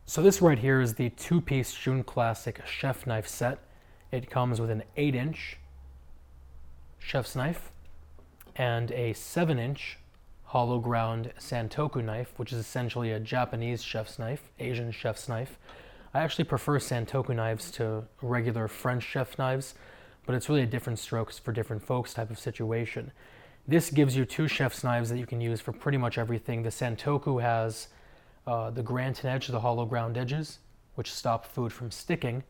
So this right here is the two-piece Shun Classic chef knife set. It comes with an 8-inch chef's knife and a 7-inch hollow ground santoku knife, which is essentially a Japanese chef's knife, Asian chef's knife. I actually prefer santoku knives to regular French chef knives, but it's really a different strokes for different folks type of situation. This gives you two chef's knives that you can use for pretty much everything. The santoku has the granite edge, the hollow ground edges, which stop food from sticking,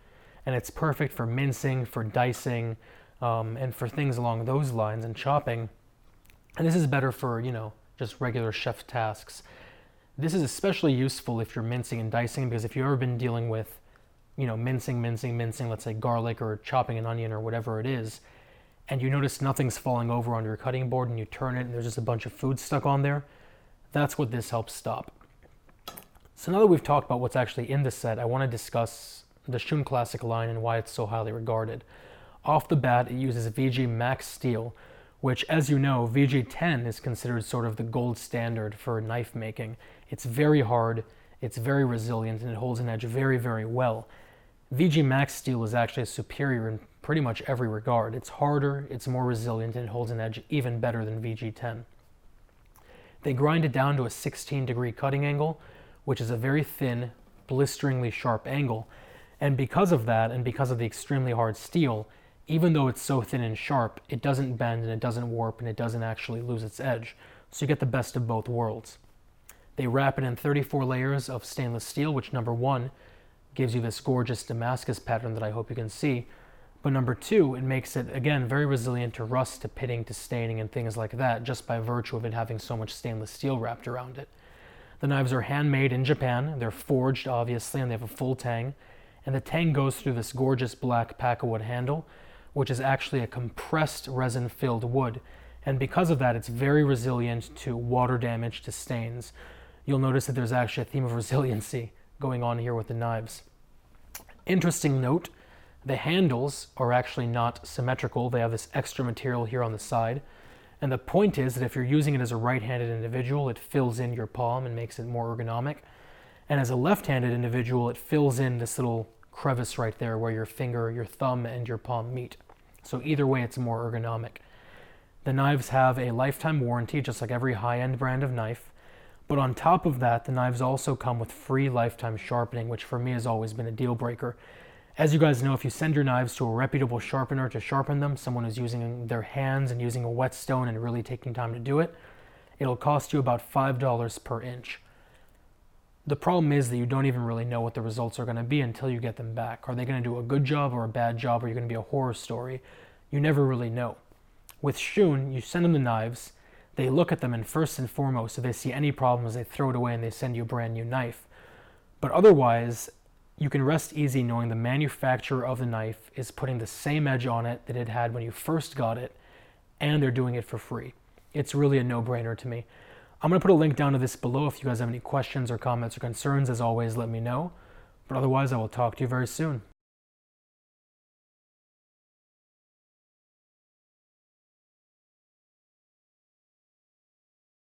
and it's perfect for mincing, for dicing, and for things along those lines, and chopping. And this is better for, just regular chef tasks. This is especially useful if you're mincing and dicing, because if you've ever been dealing with, mincing, let's say garlic or chopping an onion or whatever it is, and you notice nothing's falling over on your cutting board and you turn it and there's just a bunch of food stuck on there, that's what this helps stop. So now that we've talked about what's actually in the set, I want to discuss the Shun Classic line and why it's so highly regarded. Off the bat, it uses VG Max steel, which, as you know, VG10 is considered sort of the gold standard for knife making. It's very hard, it's very resilient, and it holds an edge very, very well. VG Max steel is actually superior in pretty much every regard. It's harder, it's more resilient, and it holds an edge even better than VG10. They grind it down to a 16-degree cutting angle, which is a very thin, blisteringly sharp angle. And because of that, and because of the extremely hard steel, even though it's so thin and sharp, it doesn't bend and it doesn't warp and it doesn't actually lose its edge. So you get the best of both worlds. They wrap it in 34 layers of stainless steel, which number one, gives you this gorgeous damascus pattern that I hope you can see. But number two, it makes it, again, very resilient to rust, to pitting, to staining, and things like that, just by virtue of it having so much stainless steel wrapped around it. The knives are handmade in Japan. They're forged, obviously, and they have a full tang. And the tang goes through this gorgeous black pakkawood handle, which is actually a compressed resin-filled wood. And because of that, it's very resilient to water damage, to stains. You'll notice that there's actually a theme of resiliency going on here with the knives. Interesting note, the handles are actually not symmetrical. They have this extra material here on the side. And the point is that if you're using it as a right-handed individual, it fills in your palm and makes it more ergonomic. And as a left-handed individual, it fills in this little crevice right there where your finger, your thumb, and your palm meet. So either way, it's more ergonomic. The knives have a lifetime warranty, just like every high-end brand of knife. But on top of that, the knives also come with free lifetime sharpening, which for me has always been a deal breaker. As you guys know, if you send your knives to a reputable sharpener to sharpen them, someone who's using their hands and using a whetstone and really taking time to do it, it'll cost you about $5 per inch. The problem is that you don't even really know what the results are going to be until you get them back. Are they going to do a good job or a bad job? Or are you going to be a horror story? You never really know. With Shun, you send them the knives, they look at them, and first and foremost, if they see any problems, they throw it away and they send you a brand new knife. But otherwise, you can rest easy knowing the manufacturer of the knife is putting the same edge on it that it had when you first got it, and they're doing it for free. It's really a no-brainer to me. I'm going to put a link down to this below if you guys have any questions or comments or concerns. As always, let me know. But otherwise, I will talk to you very soon.